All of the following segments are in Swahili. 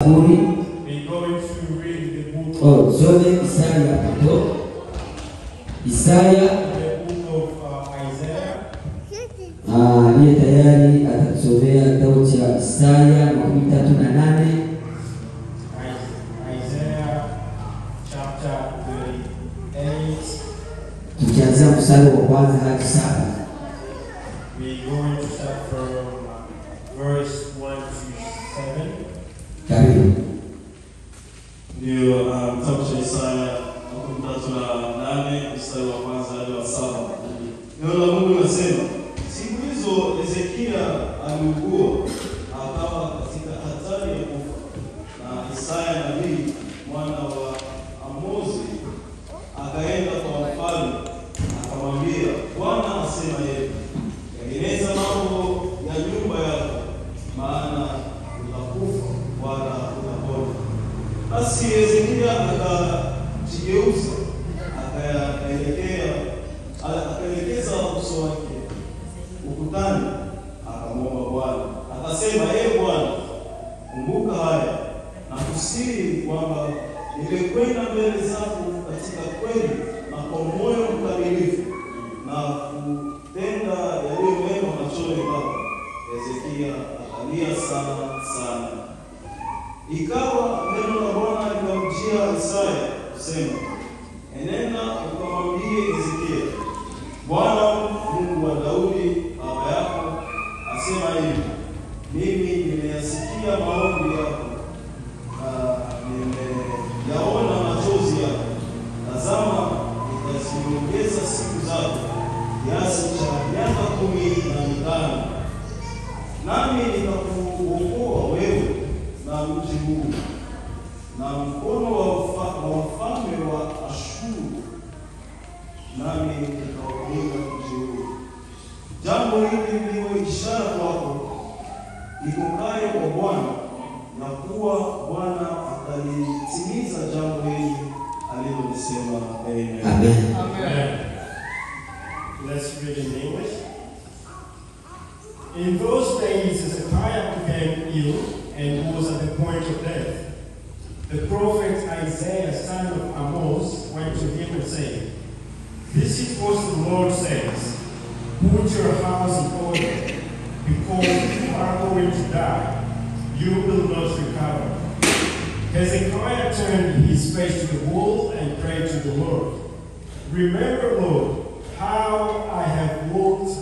We're going to read the book of Isaiah. The book of Isaiah. Niye tayari atatusomea kitabu cha Isaiah 38. Isaiah chapter 38. Tukianzia mstari wa kwanza hadi 7. We're going to start from verse 1 to 7. Karibu. Ndio kitabu cha Isaya 38 mstari wa kwanza hadi wa 7. Neno la Mungu linasema, siku hizo Hezekia aliugua akawa katika hatari ya kufa, na Isaya nabii mwana wa Amozi akaenda kwa mfalme akamwambia, Bwana asema yeye, tengeneza mambo ya nyumba yako, maana utakufa wala utapona. Basi Hezekia akajigeuza akaelekeza uso wake ukutani, akamwomba Bwana akasema, Bwana, kumbuka haya na kusihi kwamba nilikwenda mbele zako katika kweli na kwa moyo mkamilifu na kutenda yaliyo mema machoni pako. Hezekia akalia sana. Ikawa neno la Bwana likamjia Isaya kusema, enenda ukamwambie Hezekia, Bwana Mungu wa Daudi baba yako asema hivi, mimi nimeyasikia maombi yako na nimeyaona machozi yako. Tazama, nitaziongeza siku zako kiasi cha miaka 15, nami nitakuokoa wewe na mji huu na mkono wa wafalme wa Ashuru, nami nitaulinda mji huu. Jambo hili liwe ishara kwako itokayo kwa Bwana, na kuwa Bwana atalitimiza jambo hili alilolisema. Amen. Amen. Let's read in English. In those days Hezekiah became ill and was at the point of death. The prophet Isaiah, son of Amoz, went to him and said, this is what the Lord says, put your house in order, because you are going to die, you will not recover. Hezekiah turned his face to the wall and prayed to the Lord. Remember, Lord, how I have walked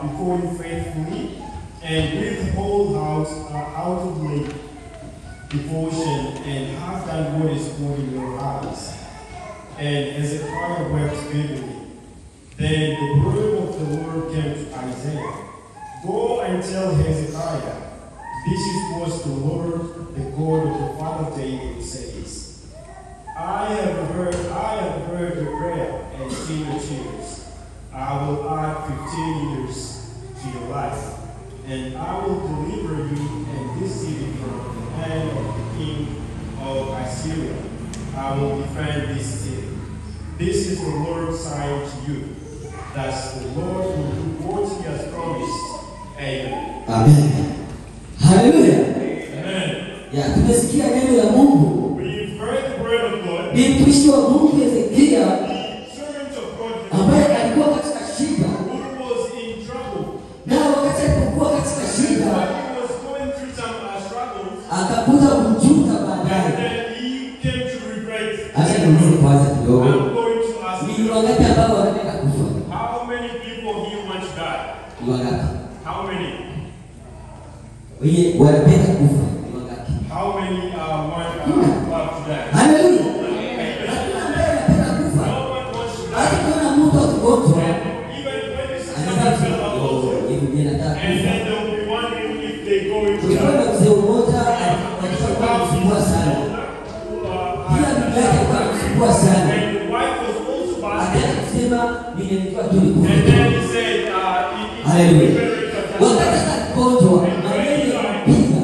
before you faithfully, and with the whole house outwardly devotion, and have done what is good in your eyes. And Hezekiah wept bitterly. Then the word of the Lord came to Isaiah. Go and tell Hezekiah, this is what the Lord, the God of your father David, says. I have heard your prayer and seen your tears. I will add 15 years to your life, and I will deliver you and this city from the hand of the king of Assyria. I will defend this city. This is the Lord's sign to you, that the Lord will do what he has promised. Amen. Amen. Hallelujah. Amen. Ya, tumesikia neno la Mungu. We've heard the word of God. Ni mtumishi wa Mungu Hezekia The servant of God, ambaye alikuwa katika shida. who was in trouble. Na wakati alipokuwa katika shida, He was going through some struggles, akakuta kujuta and baadaye. then he came to regret. Acha niulize kwanza kidogo. I'm going to ask Ni you, wangapi ambao wanataka kufa? how many people here want to die? Ni wangapi? How many? Wenye wanapenda kufa ni wangapi? How many want to die? Haleluya. Amen. Hakuna ambaye anapenda kufa. No one wants to die. Hata kuna mtu akigonjwa, Even when they see anataka someone fell kufa. out, Hivi mimi nataka and kufa. then they'll be wondering if they're going to Kulikuwa die. na mzee mmoja alikuwa anamsumbua sana. Kila bibi yake alikuwa anamsumbua sana. And the wife was also Akaanza fasting. kusema nilikuwa tu nikufa. And then he said, Haleluya. Wakati yeah, atagonjwa, maneno yanapiga.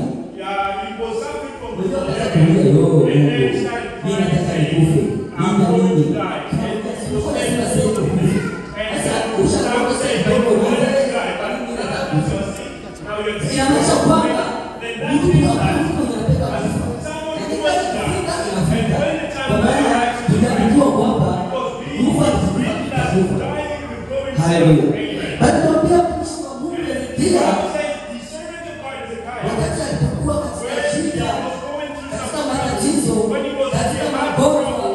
he was suffering from the Unajua kaza flu. kulia yo Mungu. And then he started Mimi crying, nataka saying, nikufe. I'm Mimi na going mimi. to die. And he was saying, Sasa ushakuwa sasa kidogo now mimi nataka kufa. Inamaanisha kwamba mtu anapenda Haleluya. Alituambia mtumishi wa Mungu Hezekia wakati alipokuwa katika shida, katika matatizo, katika magonjwa,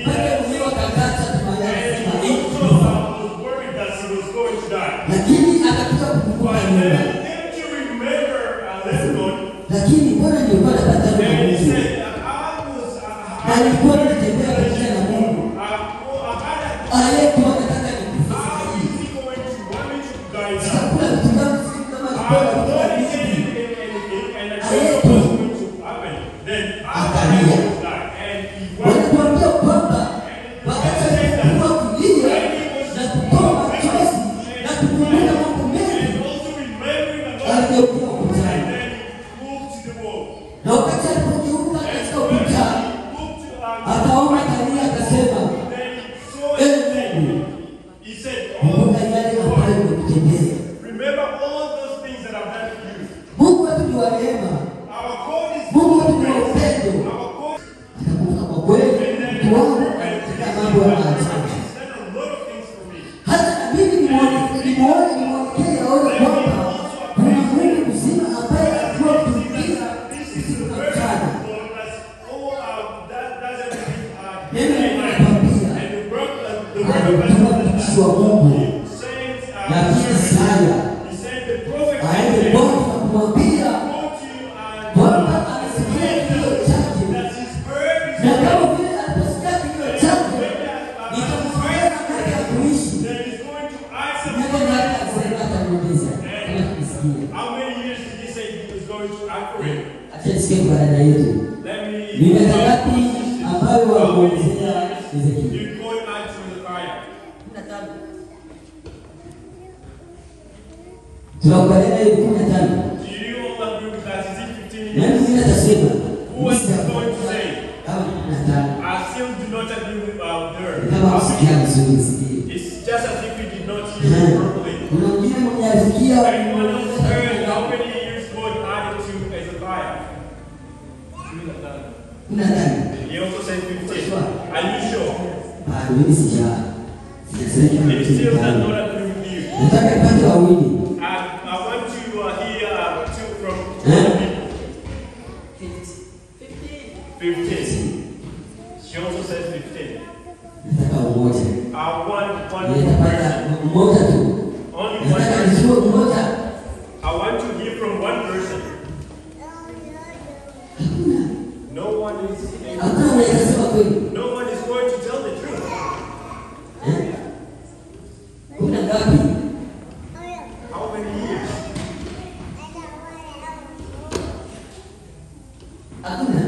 mpaka mwenyewe akakata tumaini. Lakini akakuta kukumbuka nyuma. Lakini Bwana ndio kwa sababu alikuwa anatembea pamoja na Mungu. Aliyekuwa anataka chakula kitambo kama kwa wanatuambia kwamba wakati alipokuwa kulia na kutoa machozi na kukumbuka mambo mengi, alikuwa ukutani. Na wakati alipogeuka katika ukutani, akaona Maria akasema, Mungu, kumbuka yale ambayo nimekutendea. Mungu wetu ni wa rehema. Mungu wetu ni wa upendo. Atakumbuka kwa kweli mtu wangu katika mambo ya ajabu. Hata na mimi nimwonekee aone kwamba kuna Mungu mzima ambaye alikuwa kutumikia usiku na mchana. Mimi ninakwambia alikuwa mtumishi wa Mungu nabii Isaya aende Bwana na kumwambia kwamba anasikia kilio chake, na kama vile aliposikia kilio chake ikamsaidia katika ya kuishi miaka ngapi akasema atamuuliza kama tukisikia. Acha nisikie baada yetu ni miaka ngapi ambayo wamuelezea Hezekia. Tunakubaliana hiyo 15. Nani mwingine atasema? Kama usikia vizuri usikie. It's just as if you did not hear it properly. Kuna mwingine mwenye alifikia Anyone else heard how many years God added to Hezekiah? 15. He also said 15. Are you sure? Mimi sija. It still does not agree with you. Nataka nipate wawili. I want to hear two from people. 15. She also says 15. Nataka mmoja. I want one Nataka person. mmoja tu. Only one Nataka person. nijue mmoja. I want to hear from one person. No one is Hakuna mwenye atasema kweli. no one is going to tell the truth. Kuna ngapi? How many years? Hakuna.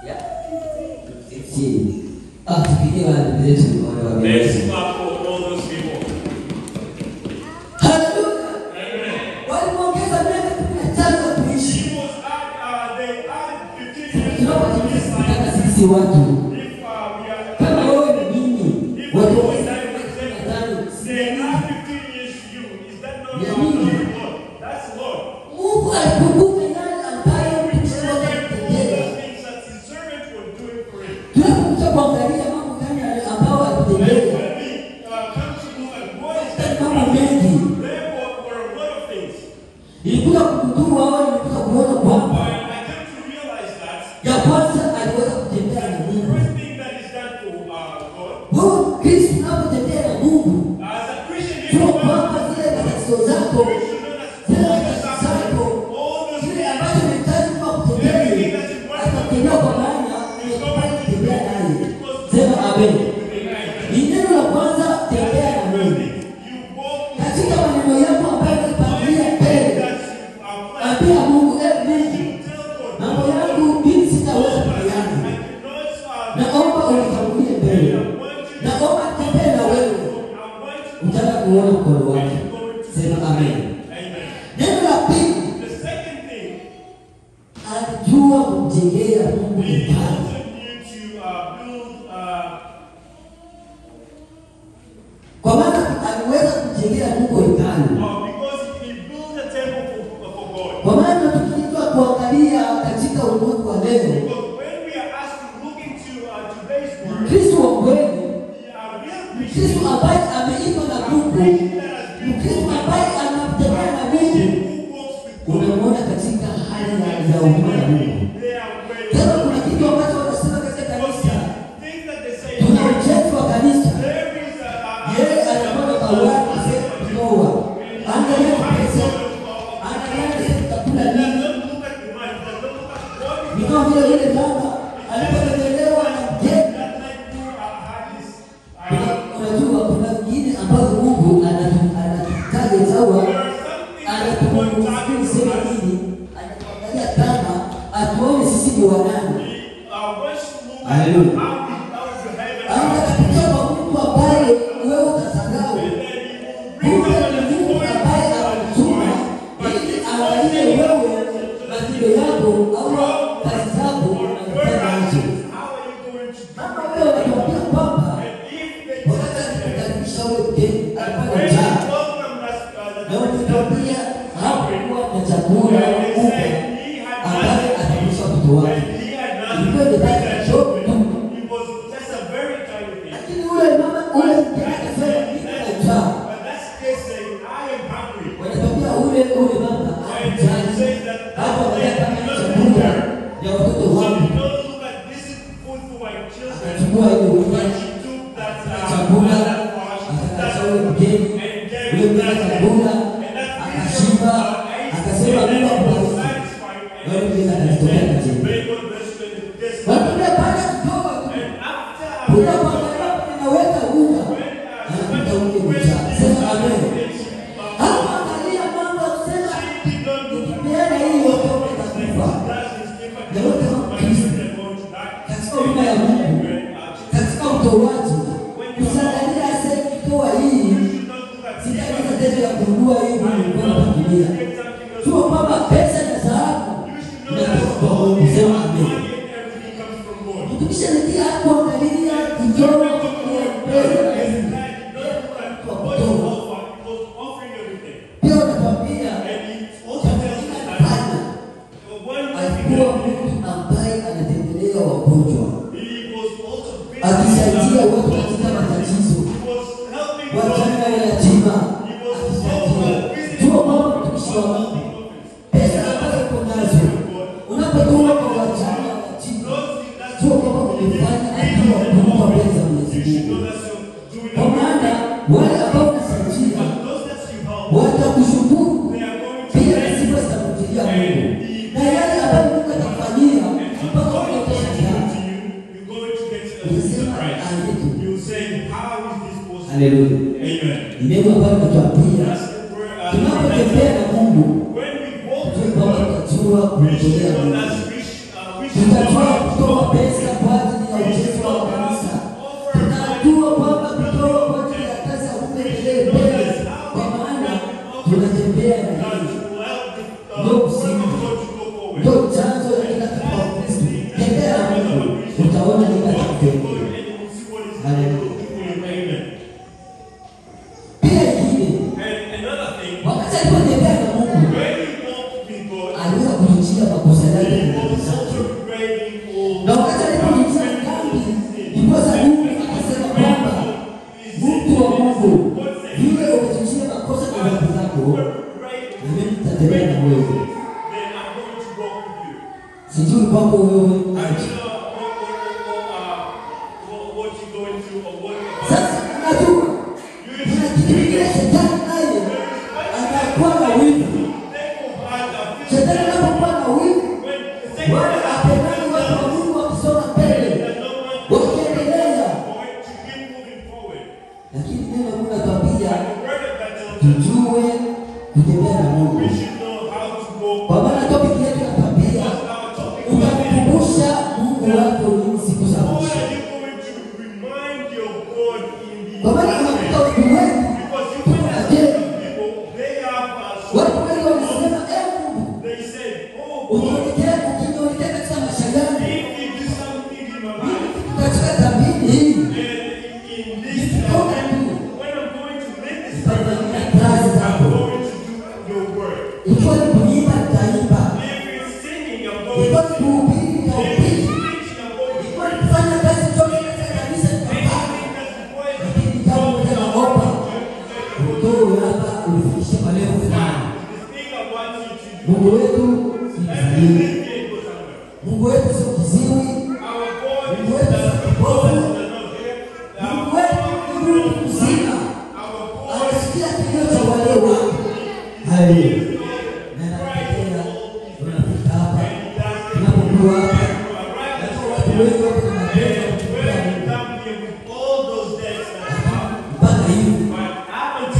Yeah. 15. Tupigie wale wetu wale wa Let's clap for all those people. Hallelujah. Amen. Walimuongeza miaka 15 ya kuishi. She was they added 15 years to Tunapotimiza this life. kutaka sisi watu. If we are Kama wewe ni mimi, watu wa they add 15 years to you, is that not Yeah, Lord? me. That's Lord. Mungu alikumbuka yale ambayo mtumishi wake All alitendea. those things that his servant was doing for him. Tunapokuja kuangalia mambo gani ambayo alitendea. When we come to look at what is Katika that, mambo mengi. there were a lot of things. Ilikuja kugundua au ilikuja kuona kwamba But I came to realize that ya kwanza aliweza kutembea na the Mungu. first thing that is done for God, Wewe Kristo unapotembea na Mungu, as a Christian, if sio you kwamba zile matatizo zako, zile matatizo zako, kile ambacho unahitaji kwa kutembea, atakutembea kwa maana unahitaji kutembea naye. Sema amen. Ni neno la kwanza, tembea na Mungu. Katika maneno yako ambayo unapangilia mbele, ambia Mungu, Mungu, mambo yangu mimi sitaweza kuyaona. Naomba unitangulie mbele. Naomba nitembee na wewe. Utaka kuona mkono wake. Sema amen. Neno la pili, alijua kumjengea Mungu hekalu. Kwa maana aliweza kumjengea Mungu hekalu. Kwa maana tukiitwa kuangalia katika ulimwengu wa leo, Kristo wa kweli unamwona katika hali ya umwema. Tena kuna kitu ambacho wanasema katika kanisa. Kuna uchefu wa kanisa. Yeye anakuwa bawani sasa kuoa. Angalia pesa. Angalia chakula nini. Ni kama vile yule baba alipolelewa na mjeni. Unajua kuna wengine ambao Mungu anatutaja sawa. Anatukumbusha sema nini? Anatuangalia kama atuone sisi ni wanani. Haleluya. Anataka Mungu ambaye wewe utasahau. Mungu ni Mungu ambaye anatuma ili aangalie wewe matendo yako au kazi zako unafanya nje. Kama wewe unataka kwamba wakati anakaribisha wewe mgeni anapata njaa. Na ukitambia hapo kwa chakula ambaye atabisha mtu wake. Ilikuwa ni basi show. Lakini ule mama ule akasema nina njaa. Wanatambia ule mama anajali. Hapo wanataka chakula ya watoto wangu. Akachukua ile chakula akakata ule mgeni. Ule mgeni chakula akashiba akasema Mungu akubariki. Wewe pia unatokea kaje? Watu pale kidogo. Kuna baba anaweka unga. Anapita unga mcha. Sema amen. Hapo angalia mambo kusema nikipeana hii yote itakufa. Leo kama Kristo katika huduma ya Mungu katika utoaji usiangalia sasa kitoa hii sitaweza tena ya kununua hii kwa familia. Sio kwamba pesa na dhahabu inatoka kwa Mungu. Sema amen. Tukisha nikia kuangalia kidogo ya pesa kwa kutoa. Pia unatambia alikuwa mtu ambaye anatembelea wagonjwa. Akisaidia watu katika matatizo. Wajana na yatima. Tuo mama mtumishi wa Mungu. Pesa ambazo uko nazo. Unapotoa kwa wajana na yatima. Tuo kama umefanya hatua kubwa mbele za Mwenyezi Mungu. Kwa maana wale ambao unasaidia watakushukuru. Pia sifa zitakujia Mungu. Na yale ambayo Mungu atakufanyia mpaka unatosha kiasi. Haleluya. Neno ambalo tunatuambia tunapotembea na Mungu tunajua kumtolea Mungu. Tunajua kutoa pesa kwa ajili ya ujenzi wa kanisa. Tunajua kwamba kutoa kwa ajili ya kazi ya Mungu endelee mbele. Kwa maana tunatembea na Mungu. Ndio msingi. Ndio chanzo ya kila kitu kwa Kristo. Tembea na Mungu. Utaona nini atakutendea. Haleluya. Wakati alipotembea na Mungu aliweza kujutia makosa yake na wakati alipojutia dhambi ndiposa Mungu akasema kwamba mtu wa Mungu yule umejutia makosa na dhambi zako mimi nitatembea na wewe. Sijui kwako wewe sasa unajua kuna kitu kingine shetani naye anakuwa na wivu. Shetani anapokuwa na wivu wale apendani watu wa Mungu wakisonga mbele wakiendelea. Lakini neno Mungu anatuambia tujue kutembea na Mungu. Kwa maana topic yetu inatuambia utamkumbusha Mungu wako ni siku za mwisho. Kwa maana unakuta watu wengi watu wengi wanasema Mungu ukiongea katika maisha yangu katika dhambi hii nikitoka tu nitafanya kazi zako. Ikiwa ni kuimba nitaimba, ikiwa ni kuhubiri nitahubiri, ikiwa ni kufanya kazi zote katika kanisa nitafanya. Lakini jambo moja naomba utoe hapa unifikishe kwa leo fulani. Mungu tu Everything can go somewhere. Mungu wetu sio kiziwi. Our God Mungu wetu sio kipofu. does not hear. Mungu wetu ni Mungu mzima. Our God Anasikia kilio cha wale wake. Haleluya. Na napenda unafika hapa. Tunapokuwa hapa. Watu wengi wako na mapendo. Mpaka hivi.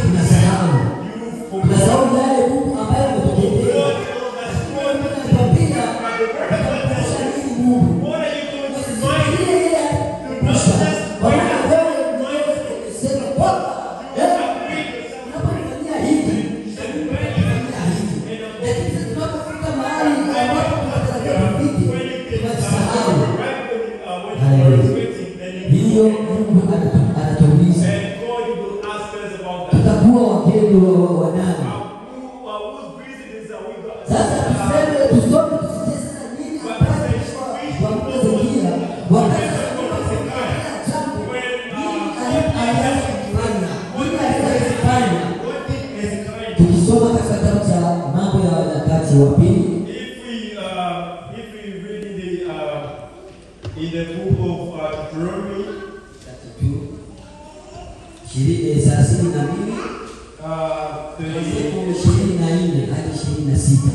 Tunasahau. Tunasahau yale Mungu ambaye ametutendea. Tunapenda kukumbusha nini Mungu. Tusifikirie yeye atukumbusha. Bwana wewe unasema kwamba unapofanyia hivi. Lakini tunapofika mahali ambapo tunatarajia tufike, tunasahau. Hiyo Mungu anatuuliza. Tutakuwa wageni wa nani? Sasa tuseme tusome tusitese na nini ambayo kwa Hezekia wakati alipofanya jambo alifanya. Tukisoma katika kitabu cha Mambo ya Nyakati wa Pili, If we read in the book of Deuteronomy, 32 24 hadi 26.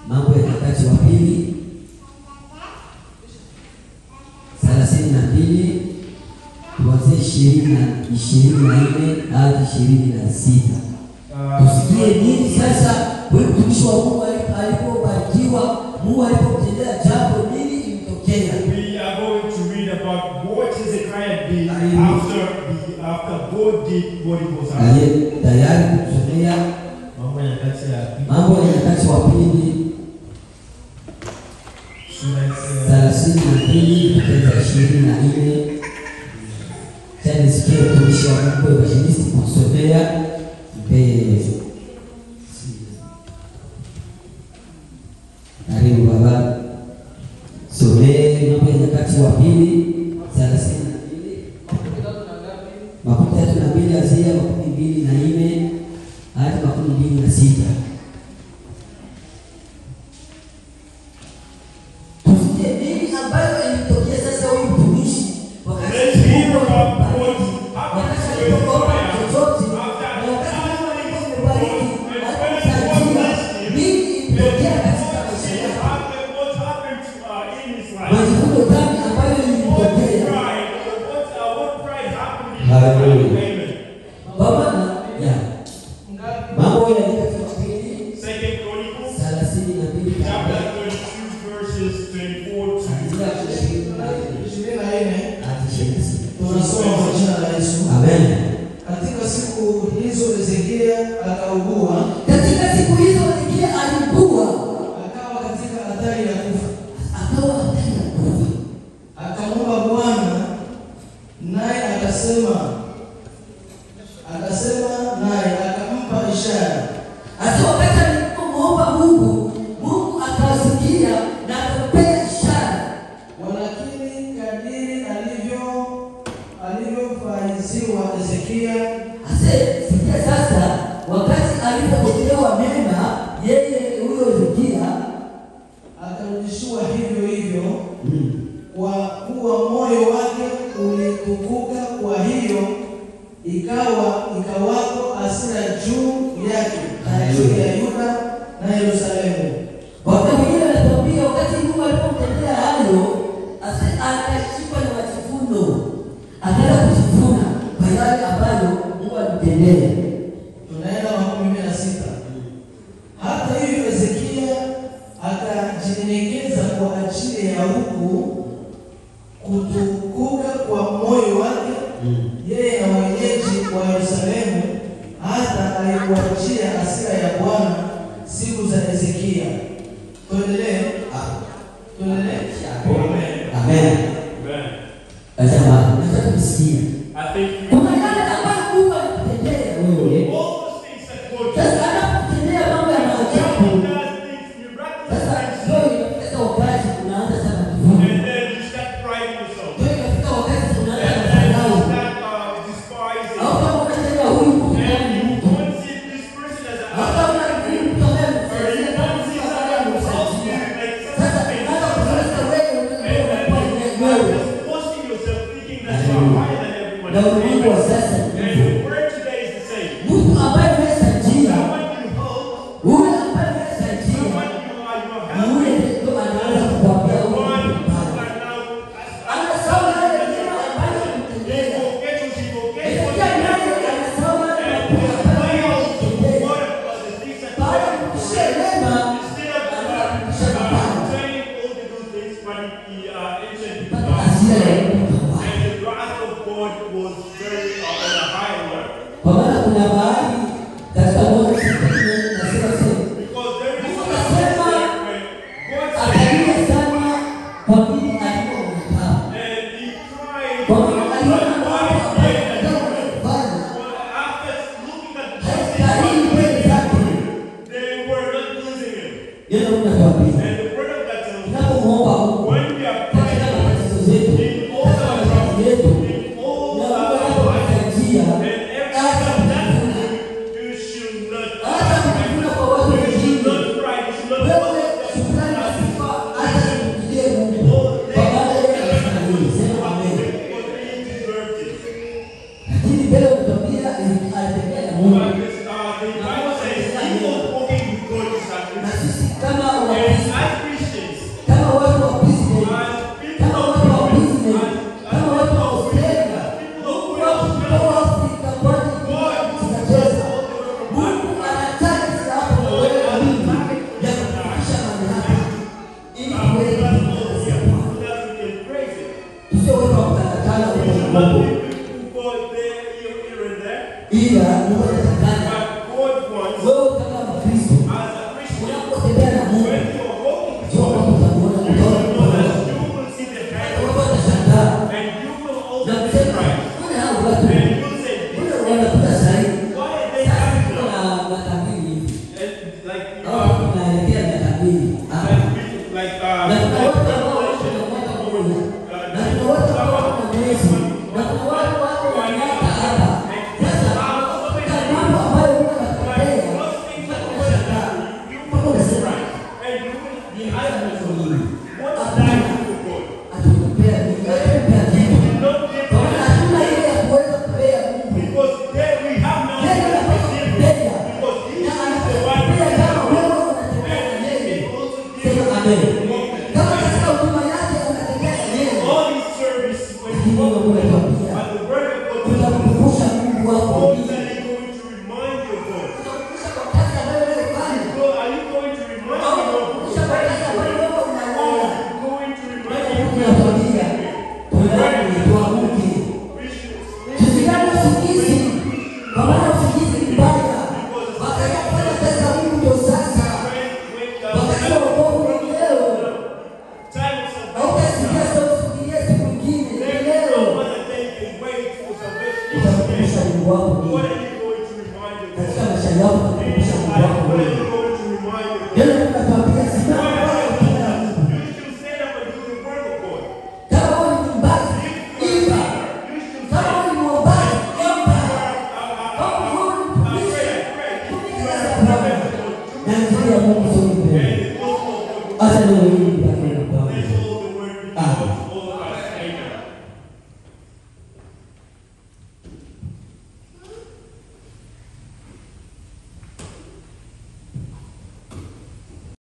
Mambo ya Nyakati wa Pili 32 kuanzia 24 hadi 26. Tusikie nini sasa wewe mtumishi wa Mungu alipobarikiwa, Mungu alipomtendea jambo, nini ilitokea? we are going to read about what Hezekiah did after God did what he was asking. Tayari kusomea Mambo ya Nyakati ya Pili. Mambo ya Nyakati wa Pili 32 kuanzia 24. Sasa nisikie mtumishi wa Mungu evangelist kusomea mbele. Karibu baba. Somee Mambo ya Nyakati wa Pili 32 32 azia 24 hadi 26. Tusikie nini ambayo ilitokea sasa huyu mtumishi wakati alipoomba chochote na wakati alipobariki aliposaidia, nini ilitokea katika maisha yake? Majivuno gani ambayo ilitokea? Haleluya. Baba ya Mambo ya Nyakati wa Pili 32 Chapter 32 verses 24 to Tunasoma kwa jina la Yesu. Amen. Katika siku hizo Hezekia akaugua, Katika siku hizo Hezekia aliugua, akawa katika hatari ya kufa. Akamwomba Bwana, naye akasema naye akampa ishara. hata wakati alipomuomba Mungu, Mungu akasikia na akampea ishara. Walakini kadiri alivyofaiziwa Hezekia, Sikia sasa, wakati alipopokelewa mema, yeye huyo Hezekia akarudishiwa hivyo hivyo, kwa kuwa moyo wake ulitukuka. Kwa hiyo ikawako hasira juu yake na juu ya Yuda na Yerusalemu. wakati mwingine anatuambia wakati Mungu alipomtendea hayo, akashikwa na majivuno, akaanza kujivuna kwa yale ambayo Mungu alimtendea. Tunaenda 26. Hata hivyo Hezekia akajinyenyekeza kwa ajili ya huku kutukuka kwa moyo wake, yeye na wenyeji wa Yerusalemu, hata alikuachia hasira ya Bwana siku za Hezekia. Tuendelee. Amen. Jamaa, nataka kusikia. I think Kuna yale ambayo Mungu alikutendea wewe. all those things that God Sasa anapokutendea mambo ya maajabu. does things miraculous Sasa things, wewe inafika wakati unaanza sana kuvuka. and then you start priding yourself. Wewe inafika wakati unaanza And then you kudharau. start despising. Au kama unataka huyu mtu And gani you mtu. don't see this person as Au a kama huyu mtu ambaye Yeye unatuambia. And the word of God tells us, Tunapomuomba Mungu when we are katika praying, matatizo zetu, in all katika our matatizo troubles, yetu, in all na our Mungu anapokutajia, and every hata time that kujivuna, you should not hata kujivuna kwa watu you should wengine. not pride, you should not Wewe shukrani na sifa hata kumpigie Mungu. Kwa maana yeye anafanya nini? Sema amen. Lakini mbele unatuambia alitembea na Mungu. Na sisi kama Wakristo, kama watu wa business, kama watu wa business, kama watu wa Australia, Mungu akutoa Afrika kwa ajili tunacheza. Mungu anataka sasa hapo na wewe na mimi ya kufikisha mahali hapa ili tuweze kufikia Bwana. Tusiwe kwa kutangatana kwa Mungu. Ila Mungu anatakana wewe kama Mkristo unapotembea na Mungu jua kwamba utamuona utaona watu watashangaa na kusema mbona hao watu mbona wanakuta sahihi sasa kuna matambili hivi au tunaelekea matambili na kuna watu ambao wako na mwaka mmoja na kuna watu ambao wako na mwezi na kuna watu wako na miaka hapa. Sasa mambo ambayo Mungu anatupea tunashangaa mpaka unasema ni haya nini? Hapana, atupea nini? Atupea kitu. Kwa maana hatuna ile ya kuweza kupea Mungu. Yeye anapaswa kupea. Na anapea kama wewe unatembea na yeye. Sema amen. Kama katika huduma yake unatembea na yeye. Lakini Mungu anatuambia tutamkumbusha Mungu wako nini? Tutamkumbusha kwa kazi ambayo wewe unafanya. Tutamkumbusha kwa kazi ambayo wewe unalala. Mungu anatuambia tuamke. Tusilale usingizi. Kwa maana usingizi ni mbaya. Wakati wa kufanya kazi za Mungu ndio sasa. Wakati wa wokovu ni leo. Hautasikia sauti kufikiria siku nyingine. Ni leo. Utakumbusha Mungu wako nini? Katika maisha yako utakumbusha Mungu wako nini? Yeye anatuambia simama wewe kila Mungu. Kama wewe ni mwimbaji, imba. Kama wewe ni mwombaji, omba. Kama wewe ni mtumishi, tumika katika Bwana. Na njia ya Mungu sio mbele. Acha leo hii